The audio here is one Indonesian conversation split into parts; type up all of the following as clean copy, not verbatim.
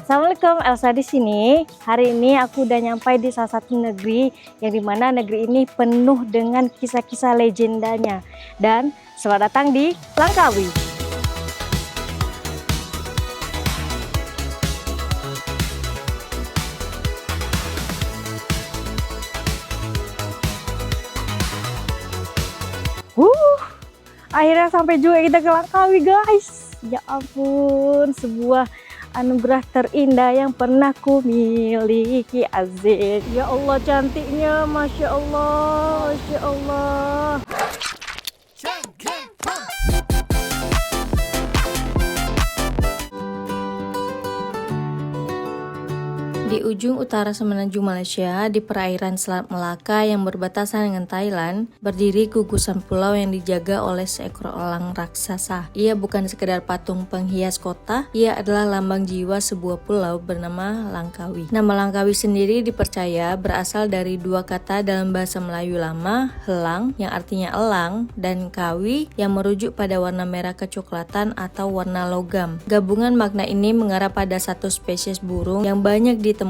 Assalamualaikum, Elsa di sini. Hari ini aku udah nyampai di salah satu negeri yang dimana negeri ini penuh dengan kisah-kisah legendanya. Dan selamat datang di Langkawi. Akhirnya sampai juga kita ke Langkawi, guys. Ya ampun, sebuah anugerah terindah yang pernah ku miliki. Asik. Ya Allah, cantiknya, Masya Allah, Masya Allah. Di ujung utara semenanjung Malaysia, di perairan Selat Melaka yang berbatasan dengan Thailand, berdiri gugusan pulau yang dijaga oleh seekor elang raksasa. Ia bukan sekedar patung penghias kota, ia adalah lambang jiwa sebuah pulau bernama Langkawi. Nama Langkawi sendiri dipercaya berasal dari dua kata dalam bahasa Melayu lama, helang yang artinya elang, dan kawi yang merujuk pada warna merah kecoklatan atau warna logam. Gabungan makna ini mengarah pada satu spesies burung yang banyak ditemukan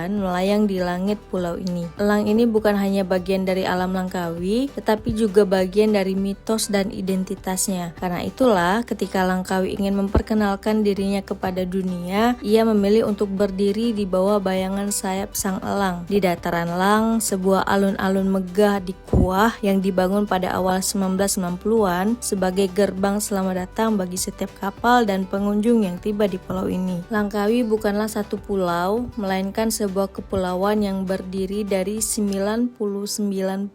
melayang di langit pulau ini. Elang ini bukan hanya bagian dari alam Langkawi, tetapi juga bagian dari mitos dan identitasnya. Karena itulah, ketika Langkawi ingin memperkenalkan dirinya kepada dunia, ia memilih untuk berdiri di bawah bayangan sayap sang elang. Di dataran Lang, sebuah alun-alun megah di Kuah yang dibangun pada awal 1990-an sebagai gerbang selamat datang bagi setiap kapal dan pengunjung yang tiba di pulau ini. Langkawi bukanlah satu pulau, melainkan sebuah kepulauan yang berdiri dari 99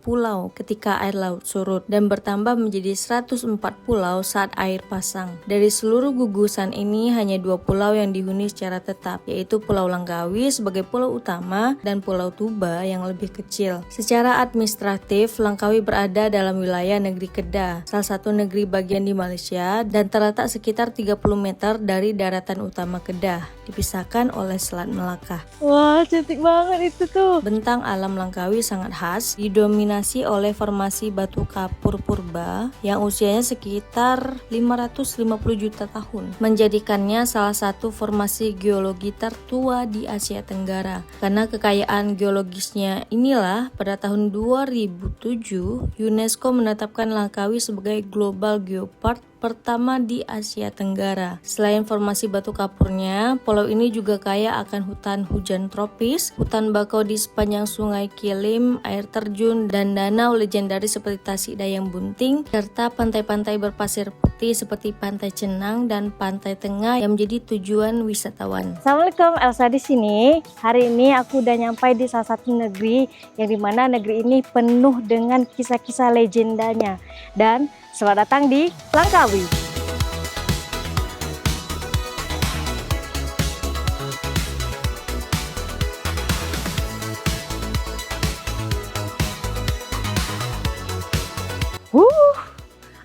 pulau ketika air laut surut dan bertambah menjadi 104 pulau saat air pasang. Dari seluruh gugusan ini hanya 2 pulau yang dihuni secara tetap, yaitu Pulau Langkawi sebagai pulau utama dan Pulau Tuba yang lebih kecil. Secara administratif, Langkawi berada dalam wilayah negeri Kedah, salah satu negeri bagian di Malaysia, dan terletak sekitar 30 meter dari daratan utama Kedah, dipisahkan oleh Selat Melaka. Wah, cantik banget itu tuh. Bentang alam Langkawi sangat khas, didominasi oleh formasi batu kapur purba yang usianya sekitar 550 juta tahun, menjadikannya salah satu formasi geologi tertua di Asia Tenggara. Karena kekayaan geologisnya inilah, pada tahun 2007 UNESCO menetapkan Langkawi sebagai Global Geopark pertama di Asia Tenggara. Selain formasi batu kapurnya, pulau ini juga kaya akan hutan hujan tropis, hutan bakau di sepanjang sungai Kilim, air terjun, dan danau legendaris seperti Tasik Dayang Bunting, serta pantai-pantai berpasir putih seperti Pantai Cenang dan Pantai Tengah yang menjadi tujuan wisatawan. Assalamualaikum, Elsa di sini. Hari ini aku udah nyampai di salah satu negeri yang dimana negeri ini penuh dengan kisah-kisah legendanya. Dan selamat datang di Langkawi.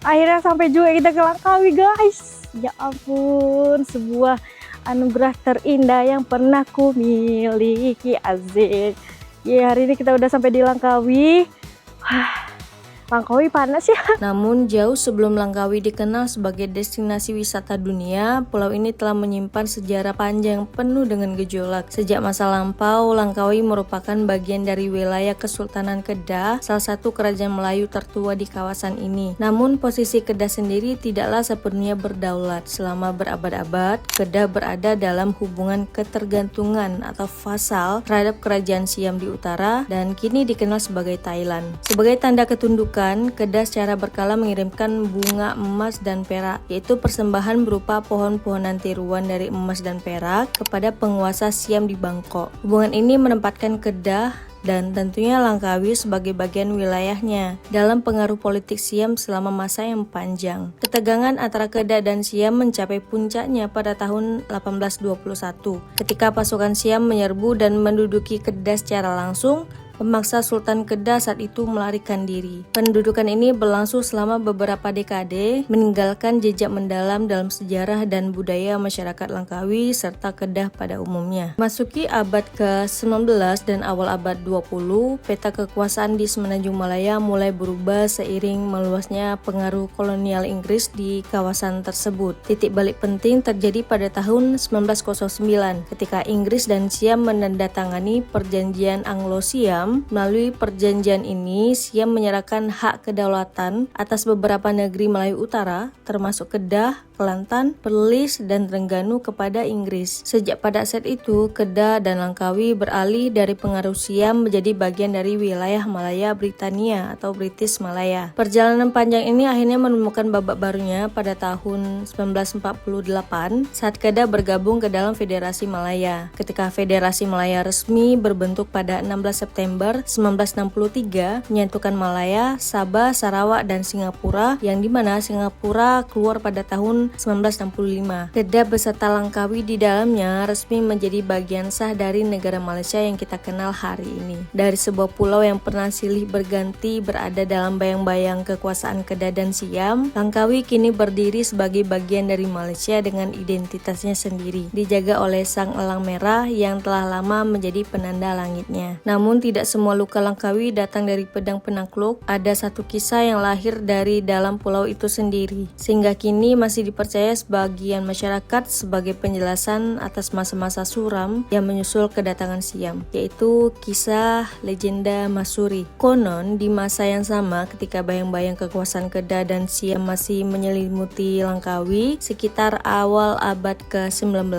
Akhirnya sampai juga kita ke Langkawi, guys. Ya ampun, sebuah anugerah terindah yang pernah ku miliki. Asik. Ya, hari ini kita udah sampai di Langkawi. Langkawi panas ya. Namun jauh sebelum Langkawi dikenal sebagai destinasi wisata dunia, pulau ini telah menyimpan sejarah panjang penuh dengan gejolak. Sejak masa lampau, Langkawi merupakan bagian dari wilayah Kesultanan Kedah, salah satu kerajaan Melayu tertua di kawasan ini. Namun posisi Kedah sendiri tidaklah sepenuhnya berdaulat. Selama berabad-abad, Kedah berada dalam hubungan ketergantungan atau vasal terhadap kerajaan Siam di utara dan kini dikenal sebagai Thailand. Sebagai tanda ketundukan, Kedah secara berkala mengirimkan bunga emas dan perak, yaitu persembahan berupa pohon-pohonan tiruan dari emas dan perak kepada penguasa Siam di Bangkok. Hubungan ini menempatkan Kedah dan tentunya Langkawi sebagai bagian wilayahnya dalam pengaruh politik Siam selama masa yang panjang. Ketegangan antara Kedah dan Siam mencapai puncaknya pada tahun 1821 ketika pasukan Siam menyerbu dan menduduki Kedah secara langsung. memaksa Sultan Kedah saat itu melarikan diri. Pendudukan ini berlangsung selama beberapa dekade, meninggalkan jejak mendalam dalam sejarah dan budaya masyarakat Langkawi serta Kedah pada umumnya. Masuki abad ke-19 dan awal abad 20, peta kekuasaan di Semenanjung Malaya mulai berubah seiring meluasnya pengaruh kolonial Inggris di kawasan tersebut. Titik balik penting terjadi pada tahun 1909 ketika Inggris dan Siam menandatangani perjanjian Anglo-Siam. Melalui perjanjian ini, Siam menyerahkan hak kedaulatan atas beberapa negeri Melayu Utara, termasuk Kedah, Kelantan, Perlis, dan Terengganu kepada Inggris. Sejak pada saat itu, Kedah dan Langkawi beralih dari pengaruh Siam menjadi bagian dari wilayah Malaya Britania atau British Malaya. Perjalanan panjang ini akhirnya menemukan babak barunya pada tahun 1948 saat Kedah bergabung ke dalam Federasi Malaya. Ketika Federasi Malaya resmi berbentuk pada 16 September 1963, menyatukan Malaya, Sabah, Sarawak, dan Singapura, yang dimana Singapura keluar pada tahun 1965. Kedah beserta Langkawi di dalamnya resmi menjadi bagian sah dari negara Malaysia yang kita kenal hari ini. Dari sebuah pulau yang pernah silih berganti berada dalam bayang-bayang kekuasaan Kedah dan Siam, Langkawi kini berdiri sebagai bagian dari Malaysia dengan identitasnya sendiri, dijaga oleh sang elang merah yang telah lama menjadi penanda langitnya. Namun tidak semua luka Langkawi datang dari pedang penakluk. Ada satu kisah yang lahir dari dalam pulau itu sendiri, sehingga kini masih dipercaya sebagian masyarakat sebagai penjelasan atas masa-masa suram yang menyusul kedatangan Siam, yaitu kisah legenda Masuri. Konon di masa yang sama ketika bayang-bayang kekuasaan Kedah dan Siam masih menyelimuti Langkawi, sekitar awal abad ke-19,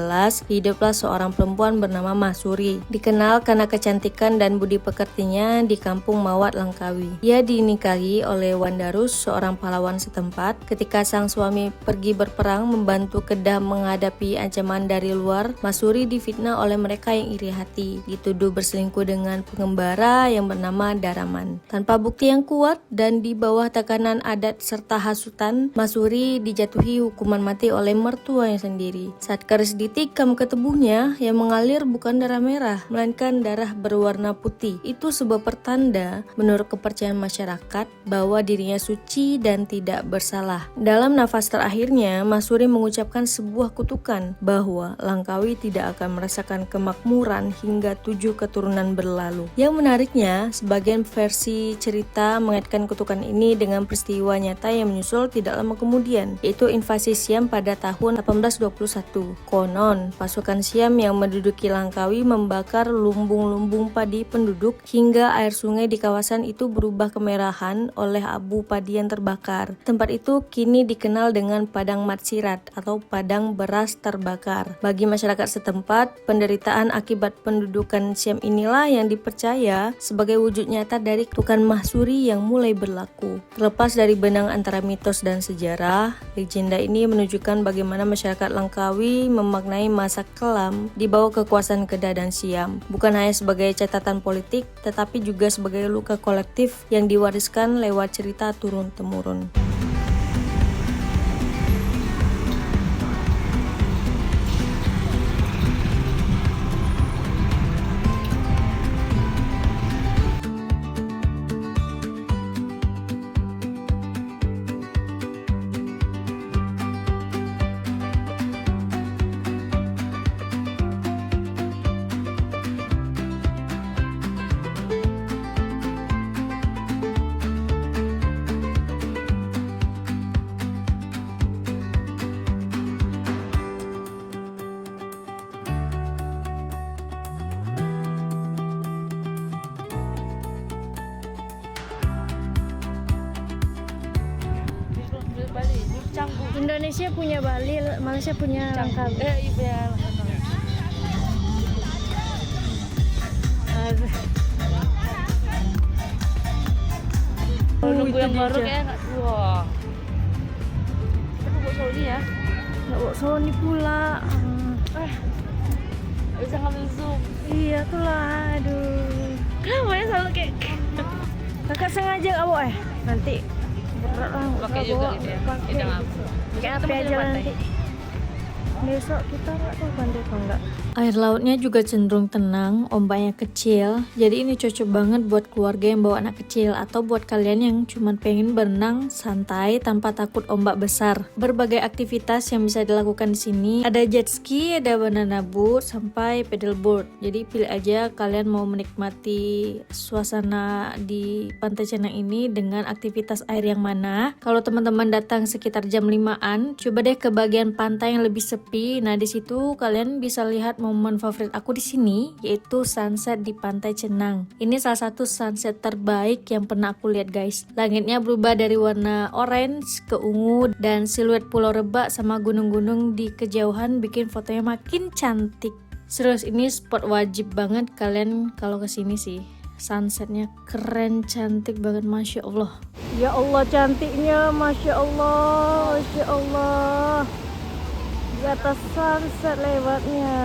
hiduplah seorang perempuan bernama Masuri, dikenal karena kecantikan dan budi pekertinya di kampung Mawat Langkawi. Ia dinikahi oleh Wandarus, seorang pahlawan setempat. Ketika sang suami pergi berperang membantu Kedah menghadapi ancaman dari luar, Masuri difitnah oleh mereka yang iri hati, dituduh berselingkuh dengan pengembara yang bernama Daraman. Tanpa bukti yang kuat dan di bawah tekanan adat serta hasutan, Masuri dijatuhi hukuman mati oleh mertuanya sendiri. Saat keris ditikam ke tubuhnya, yang mengalir bukan darah merah, melainkan darah berwarna putih. Itu sebuah pertanda menurut kepercayaan masyarakat bahwa dirinya suci dan tidak bersalah. Dalam nafas terakhirnya, Masuri mengucapkan sebuah kutukan bahwa Langkawi tidak akan merasakan kemakmuran hingga 7 keturunan berlalu. Yang menariknya, sebagian versi cerita mengaitkan kutukan ini dengan peristiwa nyata yang menyusul tidak lama kemudian, yaitu invasi Siam pada tahun 1821. Konon, pasukan Siam yang menduduki Langkawi membakar lumbung-lumbung padi penduduk hingga air sungai di kawasan itu berubah kemerahan oleh abu padi yang terbakar. Tempat itu kini dikenal dengan Padang Matsirat atau Padang Beras Terbakar. Bagi masyarakat setempat, penderitaan akibat pendudukan Siam inilah yang dipercaya sebagai wujud nyata dari kutukan Masuri yang mulai berlaku. Terlepas dari benang antara mitos dan sejarah, legenda ini menunjukkan bagaimana masyarakat Langkawi memaknai masa kelam di bawah kekuasaan Kedah dan Siam, bukan hanya sebagai catatan politik, tetapi juga sebagai luka kolektif yang diwariskan lewat cerita turun-temurun. Indonesia punya Bali, Malaysia punya Langkawi. Iya. Nunggu yang baru kayak nggak tua. Tapi bawa Sony ya? Nggak bawa Sony pula. Bisa ngambil zoom. Iya tuh lah, aduh. Kenapa ya selalu kayak kakak sengaja nggak bawa ya? Nanti berat lah. Pakai juga gitu ya? Pakai Kayak apa aja nanti. Besok kita nggak tahu pantai apa enggak. Air lautnya juga cenderung tenang, ombaknya kecil, jadi ini cocok banget buat keluarga yang bawa anak kecil atau buat kalian yang cuma pengen berenang santai tanpa takut ombak besar. Berbagai aktivitas yang bisa dilakukan di sini, ada jet ski, ada banana boat, sampai paddleboard. Jadi pilih aja kalian mau menikmati suasana di Pantai Cenang ini dengan aktivitas air yang mana. Kalau teman-teman datang sekitar jam 5-an, coba deh ke bagian pantai yang lebih sepi. Nah, di situ kalian bisa lihat momen favorit aku di sini, yaitu sunset di Pantai Cenang. Ini salah satu sunset terbaik yang pernah aku lihat, guys. Langitnya berubah dari warna orange ke ungu, dan siluet Pulau Rebak sama gunung-gunung di kejauhan bikin fotonya makin cantik. Serius, ini spot wajib banget kalian kalau kesini sih. Sunsetnya keren, cantik banget, Masya Allah. Ya Allah, cantiknya, Masya Allah, Masya Allah. Di atas sunset lewatnya.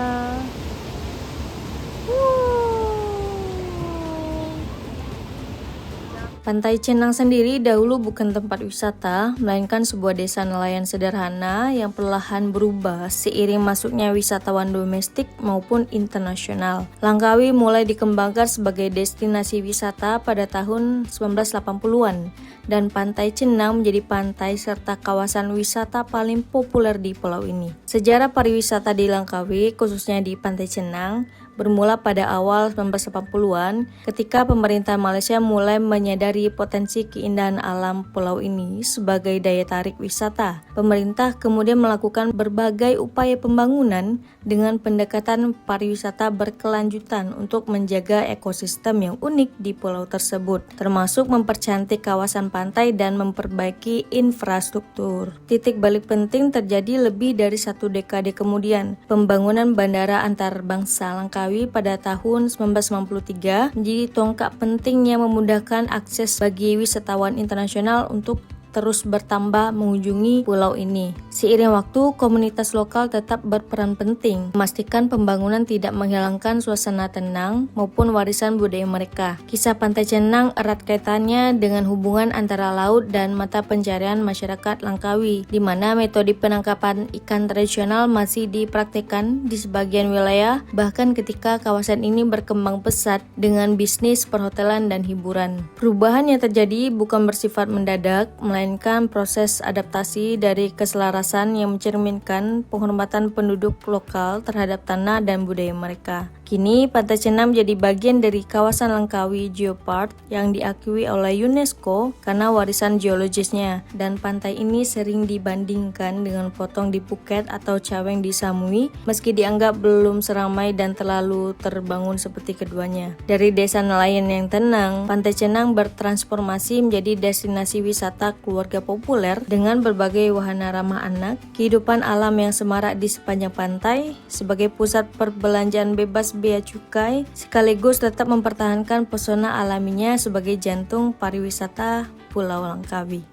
Pantai Cenang sendiri dahulu bukan tempat wisata, melainkan sebuah desa nelayan sederhana yang perlahan berubah seiring masuknya wisatawan domestik maupun internasional. Langkawi mulai dikembangkan sebagai destinasi wisata pada tahun 1980-an, dan Pantai Cenang menjadi pantai serta kawasan wisata paling populer di pulau ini. Sejarah pariwisata di Langkawi, khususnya di Pantai Cenang, bermula pada awal 1980-an ketika pemerintah Malaysia mulai menyadari potensi keindahan alam pulau ini sebagai daya tarik wisata. Pemerintah kemudian melakukan berbagai upaya pembangunan dengan pendekatan pariwisata berkelanjutan untuk menjaga ekosistem yang unik di pulau tersebut, termasuk mempercantik kawasan pantai dan memperbaiki infrastruktur. Titik balik penting terjadi lebih dari 1 dekade kemudian. Pembangunan bandara antarbangsa Langkawi pada tahun 1993 menjadi tonggak penting yang memudahkan akses bagi wisatawan internasional untuk terus bertambah mengunjungi pulau ini. Seiring waktu, komunitas lokal tetap berperan penting, memastikan pembangunan tidak menghilangkan suasana tenang maupun warisan budaya mereka. Kisah Pantai Cenang erat kaitannya dengan hubungan antara laut dan mata pencarian masyarakat Langkawi, di mana metode penangkapan ikan tradisional masih dipraktikkan di sebagian wilayah, bahkan ketika kawasan ini berkembang pesat dengan bisnis perhotelan dan hiburan. Perubahan yang terjadi bukan bersifat mendadak, melainkan proses adaptasi dari keselarasan yang mencerminkan penghormatan penduduk lokal terhadap tanah dan budaya mereka. Kini, Pantai Cenang menjadi bagian dari kawasan Langkawi Geopark yang diakui oleh UNESCO karena warisan geologisnya, dan pantai ini sering dibandingkan dengan Potong di Phuket atau Caweng di Samui, meski dianggap belum seramai dan terlalu terbangun seperti keduanya. Dari desa nelayan yang tenang, Pantai Cenang bertransformasi menjadi destinasi wisata keluarga populer dengan berbagai wahana ramah anak, kehidupan alam yang semarak di sepanjang pantai, sebagai pusat perbelanjaan bebas bea cukai, sekaligus tetap mempertahankan pesona alaminya sebagai jantung pariwisata Pulau Langkawi.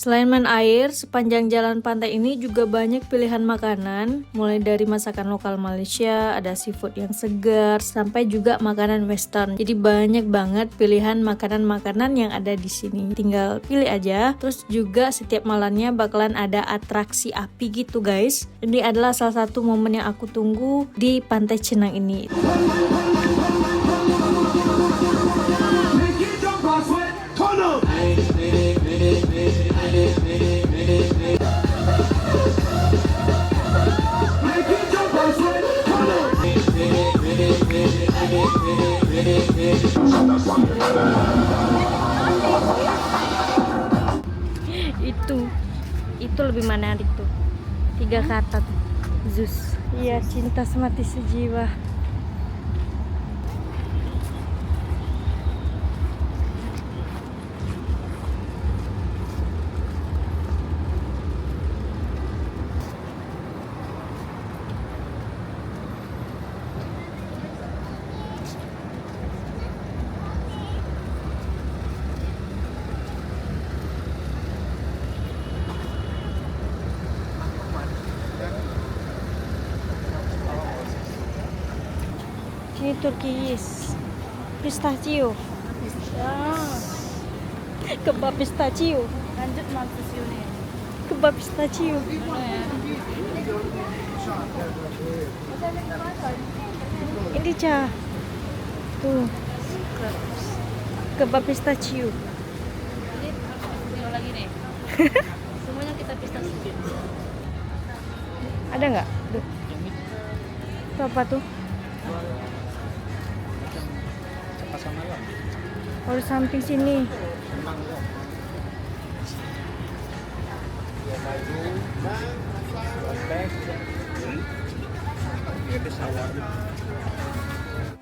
Selain main air, sepanjang jalan pantai ini juga banyak pilihan makanan, mulai dari masakan lokal Malaysia, ada seafood yang segar, sampai juga makanan western. Jadi banyak banget pilihan makanan-makanan yang ada di sini. Tinggal pilih aja. Terus juga setiap malamnya bakalan ada atraksi api gitu, guys. Ini adalah salah satu momen yang aku tunggu di Pantai Cenang ini. Itu itu lebih menarik tuh. 3 kata tuh. Zeus. Iya, cinta semati sejiwa. Ini Turkis. Pistachio. Kebab pistachio. Lanjut mampus ini. Kebab pistachio. Ini Ca. Tuh. Kebab pistachio. Ini video lagi nih. Semuanya kita pistachio. Ada nggak? Tuh. Itu apa tuh? Oh, di samping sini.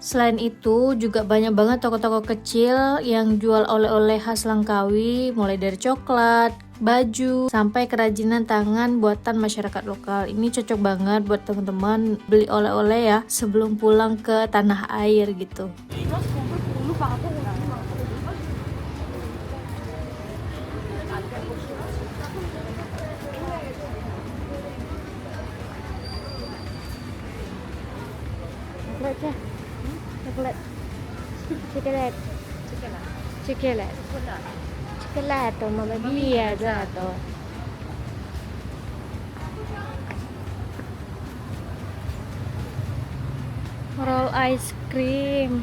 Selain itu juga banyak banget toko-toko kecil yang jual oleh-oleh khas Langkawi, mulai dari coklat, baju, sampai kerajinan tangan buatan masyarakat lokal. Ini cocok banget buat teman-teman beli oleh-oleh ya sebelum pulang ke tanah air gitu. Coklat, coklat, coklat, coklat, coklat, mama dia jatuh. Roll ice cream.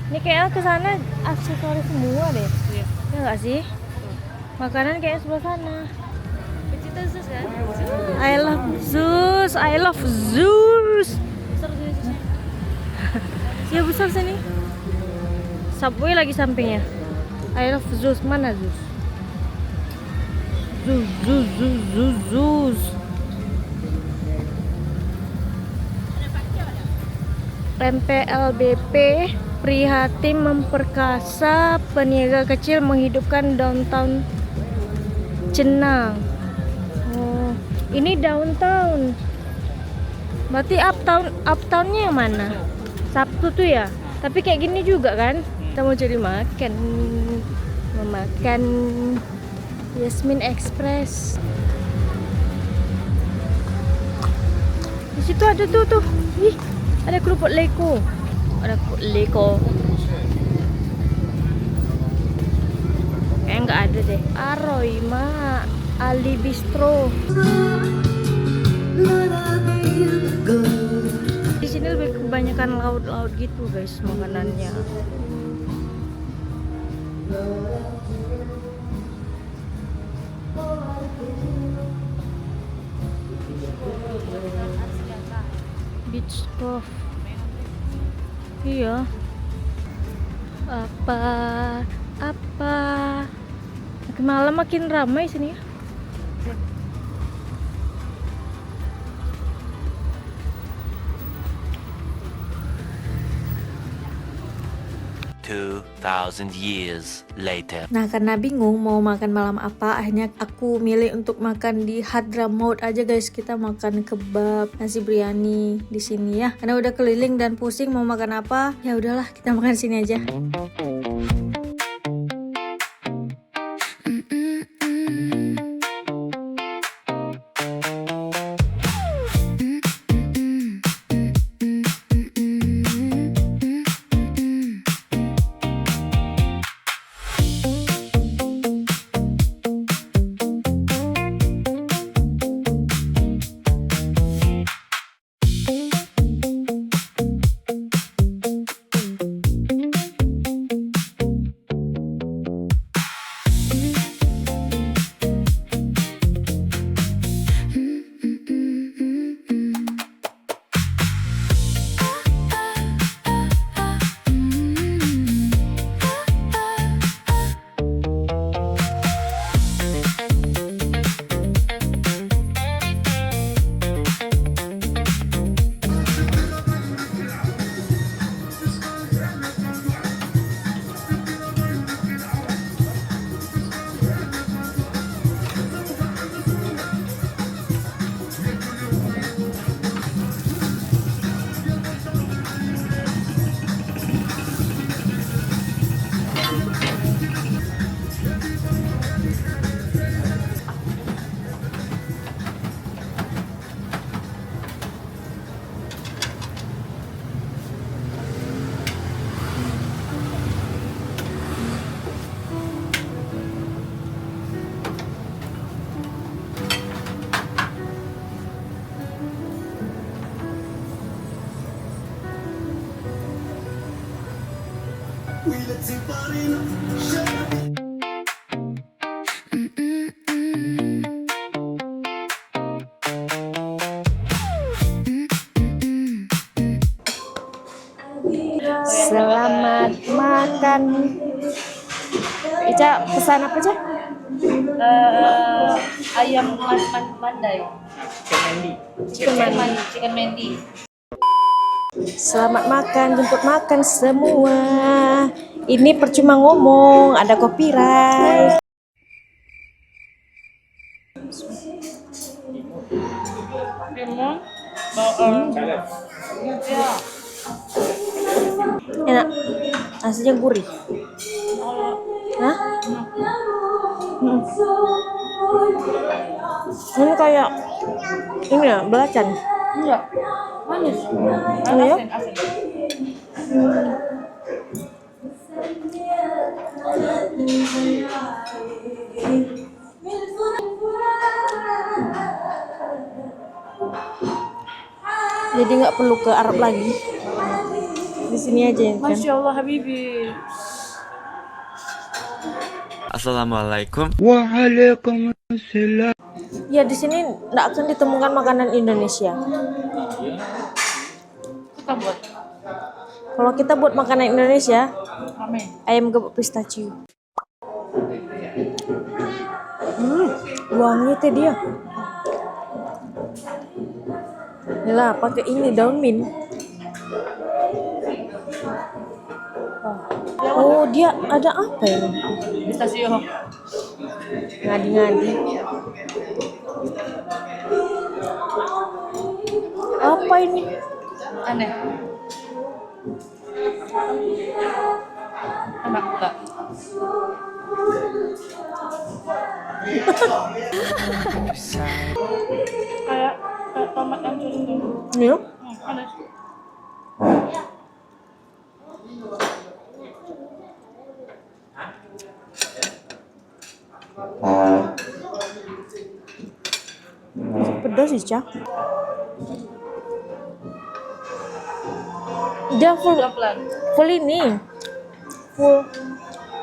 Ini kayaknya kesana aksesoris semua deh. Iya. Ya nggak sih? Makanan kayak sebelah sana. Pecinta Zeus kan? I love Zeus, I love Zeus. Besar sini Zeusnya. Ya besar sini. Subway lagi sampingnya. I love Zeus, mana Zeus? Zeus, Zeus, Zeus, Zeus, Zeus. MPLBP prihatin memperkasa peniaga kecil menghidupkan downtown Cenang. Oh, ini downtown. Berarti uptownnya yang mana? Sabtu tuh ya. Tapi kayak gini juga kan? Kita mau cari makan, memakan Yasmin Express. Di situ ada tuh. Ih, ada kerupuk leko. Ada kerupuk leko. Kayaknya nggak ada deh. Aroima Ali Bistro. Di sini lebih kebanyakan laut-laut gitu guys makanannya. Beach Cove. Iya. Apa? Makin malam makin ramai sini ya. 2,000 years later. Nah, karena bingung mau makan malam apa, akhirnya aku milih untuk makan di Hadramaut aja guys. Kita makan kebab, nasi biryani di sini ya. Karena udah keliling dan pusing mau makan apa, ya udahlah kita makan di sini aja. Selamat makan. Ica pesan apa aja? Ayam mandai. Chicken mandi. Selamat makan, jemput makan semua. Ini percuma ngomong, ada copyright. Limon, bawang. Ya. Enak, nasinya gurih. Hah? Ini kayak ini ya, belacan. Enggak. Manis. Ini ya? Asin. Jadi nggak perlu ke Arab lagi. Di sini aja ya kan. Masya Allah Habibi. Assalamualaikum. Ya di sini nggak akan ditemukan makanan Indonesia. Kita buat. Kalau kita buat makanan Indonesia, Amin. ayam gepuk pistachio. Wangi teh dia. Yalah, pakai ini daun mint. Oh, dia ada apa ini? Pistachio. Ngadi-ngadi. Apa ini? Aneh. Enak enggak? kayak tomat hancur itu. Iya. Manis. Pedas sih, Cak. Dia full ini. Full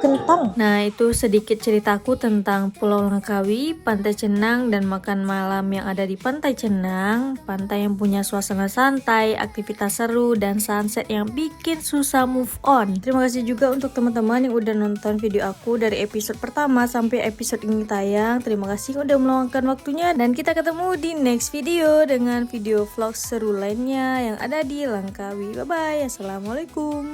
kentang. Nah, itu sedikit ceritaku tentang Pulau Langkawi, Pantai Cenang, dan makan malam yang ada di Pantai Cenang. Pantai yang punya suasana santai, aktivitas seru, dan sunset yang bikin susah move on. Terima kasih juga untuk teman-teman yang udah nonton video aku dari episode pertama sampai episode ini tayang. Terima kasih udah meluangkan waktunya, dan kita ketemu di next video dengan video vlog seru lainnya yang ada di Langkawi. Bye-bye. Assalamualaikum.